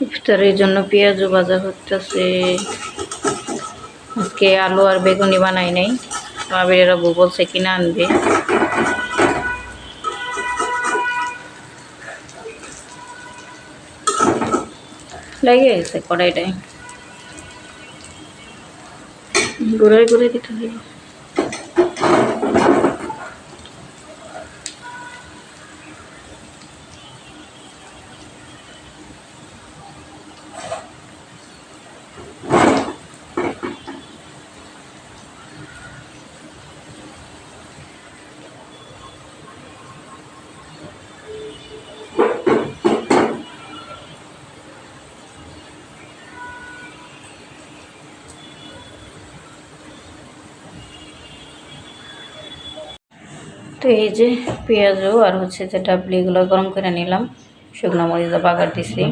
ইফতারের জন্য পেঁয়াজও ভাজা হচ্ছে। আজকে আলু আর বেগুনি বানাই নাই, আবিরের আব্বু বলছে কিনা আনবে। লেগে গেছে কড়াইটায়, ঘুরাই ঘুরাই দিতে হবে। তো এই যে পেঁয়াজও আর হচ্ছে যে ডাবলি এগুলো গরম করে নিলাম, শুকনো মরিচ বাগার দিছি।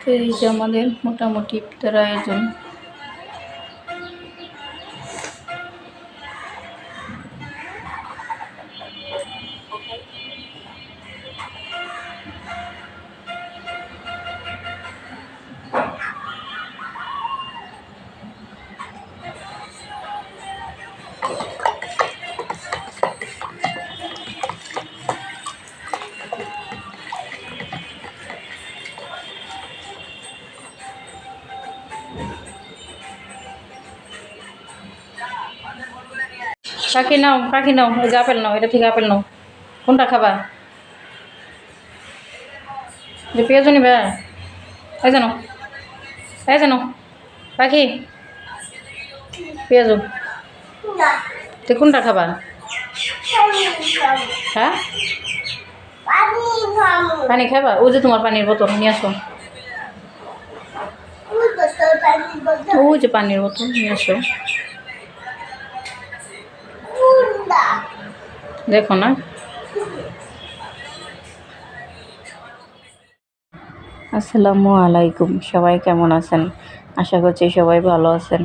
তো এই যে আমাদের মোটামুটি ইফতার আয়োজন। কাকি নাও, কাকি নাও, ওই যে আপেল নাও, এটা থেকে আপেল নাও। কোনটা খাবা? যে পেঁয়াজও নিবে? এই জানো, এই জানো পাখি, পেঁয়াজও। তো কোনটা খাবা? হ্যাঁ, পানি খাবা? ওই যে তোমার পানির বোতল নিয়ে আসো, ওই যে পানির বোতল নিয়ে আসো। দেখো না। আসসালামু আলাইকুম, সবাই কেমন আছেন? আশা করছি সবাই ভালো আছেন।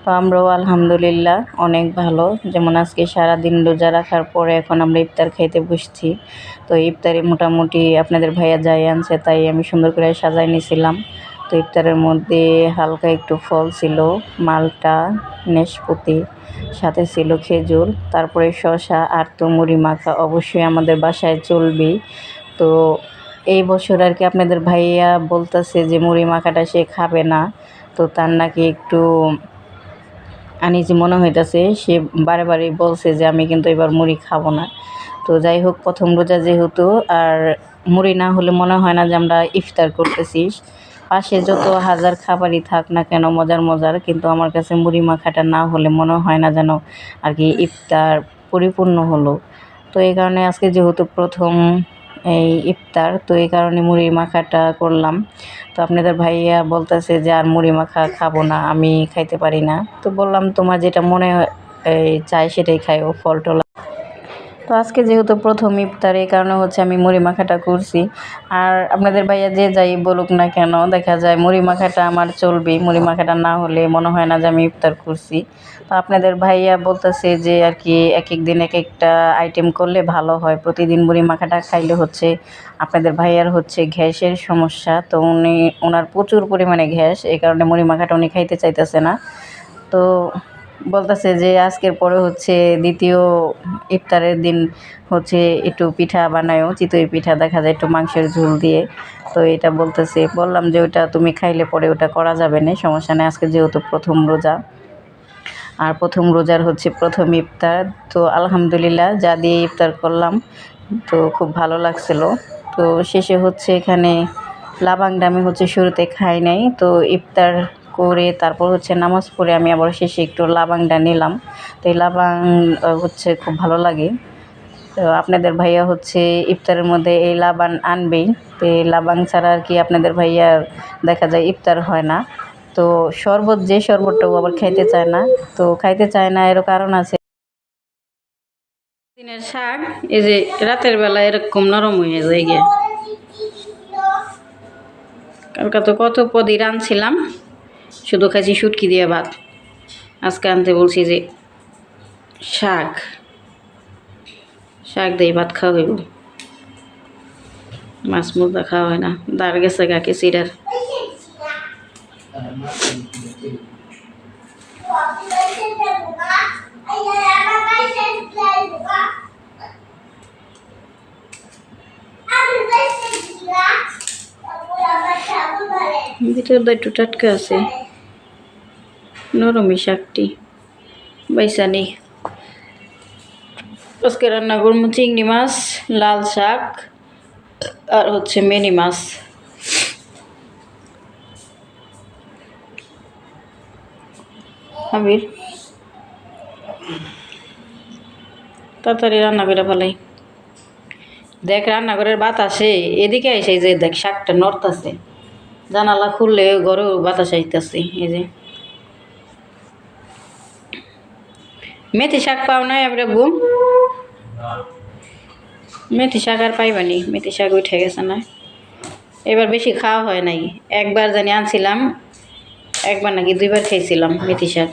তো আমরাও আলহামদুলিল্লাহ অনেক ভালো। যেমন আজকে সারাদিন রোজা রাখার পরে এখন আমরা ইফতার খাইতে বসছি। তো ইফতারে মোটামুটি আপনাদের ভাইয়া যাই আনছে, তাই আমি সুন্দর করে সাজাই নিয়েছিলাম। তো ইফতারের মধ্যে হালকা একটু ফল ছিল, মালটা, নেশপাতি, সাথে ছিল খেজুর, তারপরে শসা, আর তো মুড়ি মাখা অবশ্যই আমাদের বাসায় চলবেই। তো এই বছর আর কি আপনাদের ভাইয়া বলতেছে যে মুড়ি মাখাটা সে খাবে না। তো তার নাকি একটু আনিজি মনে হইতেছে, সে বারে বারে বলছে যে আমি কিন্তু এবার মুড়ি খাবো না। তো যাই হোক, প্রথম রোজা যেহেতু, আর মুড়ি না হলে মনে হয় না যে আমরা ইফতার করতেছি। পাশে যত হাজার খাবারই থাক না কেন মজার মজার, কিন্তু আমার কাছে মুড়ি মাখাটা না হলে মনে হয় না যেন আর কি ইফতার পরিপূর্ণ হলো। তো এই কারণে আজকে যেহেতু প্রথম এই ইফতার, তো এই কারণে মুড়ি মাখাটা করলাম। তো আপনাদের ভাইয়া বলতেছে যে আর মুড়ি মাখা খাবো না, আমি খাইতে পারি না। তো বললাম তোমার যেটা মনে চাই সেটাই খাইও, ফল টল। তো আজকে যেহেতু প্রথম ইফতার, এই কারণে হচ্ছে আমি মুড়ি মাখাটা করছি। আর আপনাদের ভাইয়া যে যাই বলুক না কেন, দেখা যায় মুড়ি মাখাটা আমার চলবেই। মুড়ি মাখাটা না হলে মনে হয় না যে আমি ইফতার করছি। তো আপনাদের ভাইয়া বলতেছে যে আর কি এক এক দিন এক একটা আইটেম করলে ভালো হয়, প্রতিদিন মুড়ি মাখাটা খাইলে হচ্ছে আপনাদের ভাইয়ার হচ্ছে গ্যাসের সমস্যা। তো ওনার প্রচুর পরিমাণে গ্যাস, এই কারণে মুড়ি মাখাটা উনি খাইতে চাইতেছে না। তো বলতেছে যে আজকের পরে হচ্ছে দ্বিতীয় ইফতারের দিন হচ্ছে একটু পিঠা বানায়ও, চিতই পিঠা, দেখা যায় একটু মাংসের ঝোল দিয়ে। তো এটা বলতেছে, বললাম যে ওটা তুমি খাইলে পরে ওটা করা যাবে না, সমস্যা নেই, আজকে যেহেতু প্রথম রোজা আর প্রথম রোজার হচ্ছে প্রথম ইফতার। তো আলহামদুলিল্লাহ যা দিয়ে ইফতার করলাম, তো খুব ভালো লাগছিল। তো শেষে হচ্ছে এখানে লাবাংটা আমি হচ্ছে শুরুতে খাই নাই, তো ইফতার করে তারপর হচ্ছে নামাজ পড়ে আমি আবার শেষে একটু লাবাংটা নিলাম। তো এই লাবাং হচ্ছে খুব ভালো লাগে। তো আপনাদের ভাইয়া হচ্ছে ইফতারের মধ্যে এই লাবাং আনবেই। তো এই লাবাং ছাড়া আর কি আপনাদের ভাইয়ার দেখা যায় ইফতার হয় না। তো শরবত, যে শরবতটাও আবার খাইতে চায় না। তো খাইতে চায় না এর কারণ আছে, দিনের শাক এই যে রাতের বেলা এরকম নরম হয়ে যায় গিয়ে। কালকে তো কত পদই রাঁধছিলাম, শুধু খাইছি শুটকি দিয়ে ভাত। আজকে আনতে বলছি যে শাক শাক দিয়ে ভাত খাওয়া হইব, মাছ মুরগা খাওয়া হয় না। দাঁড় গেছে গাকে চিরার। ভিতরটা একটু টাটকা আছে, নরমই শাকটি বাইসা নেই। আজকে রান্না করবো চিংড়ি মাছ, লাল শাক আর হচ্ছে মিনি মাছ। আবির তাড়াতাড়ি রান্না করে ফেলাই। দেখ রান্নাঘরের বাতাসে এদিকে এসে যে দেখ শাকটা নড়তাছে, জানালা খুললে ঘরেও বাতাস আইতাছে। এই যে মেথি শাক পাও নাই আমরা ঘুম, মেথি শাক আর পাইবানি, মেথি শাক উঠে গেছে না। এবার বেশি খাওয়া হয় নাই, একবার জানি আনছিলাম, একবার নাকি 2বার খেয়েছিলাম মেথি শাক।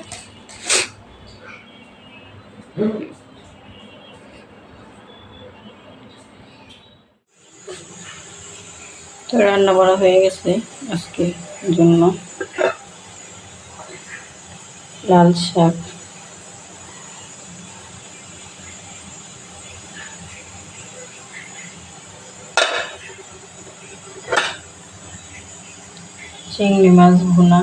তো রান্না বাড়া হয়ে গেছে আজকের জন্য। লাল শাক, চিংড়ি মাছ ভুনা,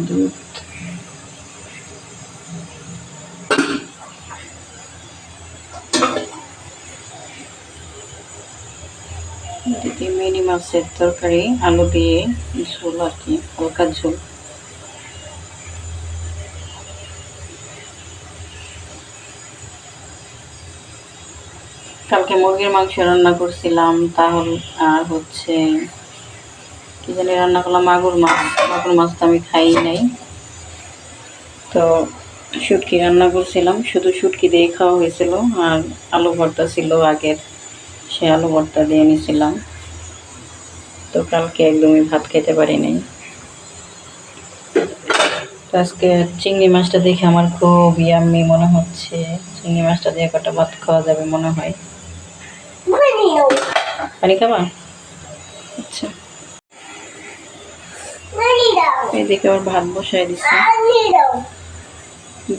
দুধ, এদিকে মিনি মাছের তরকারি, আলু দিয়ে ঝোল আর কি, হালকা ঝোল। কালকে মুরগির মাংস রান্না করছিলাম, তাহলে আর হচ্ছে কি জানি রান্না করলাম, মাগুর মাছ। মাগুর মাছ তো আমি খাই নাই, তো শুটকি রান্না করছিলাম, শুধু শুটকি দিয়ে খাওয়া হয়েছিল। আর আলু ভর্তা ছিল আগের, সে আলু ভর্তা দিয়ে নিয়েছিলাম। তো কালকে একদমই ভাত খেতে পারি নাই। তো আজকে চিংড়ি মাছটা দেখে আমার খুব ইয়াম্মি মনে হচ্ছে, চিংড়ি মাছটা দিয়ে কটা ভাত খাওয়া যাবে মনে হয়। পানি খাবা? আচ্ছা, এদিকে আবার ভাত বসাই দিচ্ছে,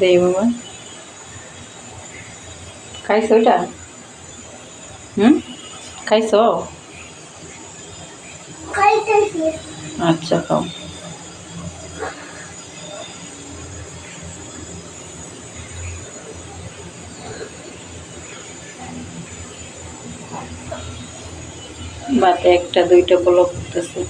দেই বাবা। খাইছো ওইটা? খাইছো? আচ্ছা খাও। ভাতে 1টা 2টা বলক করতেছে।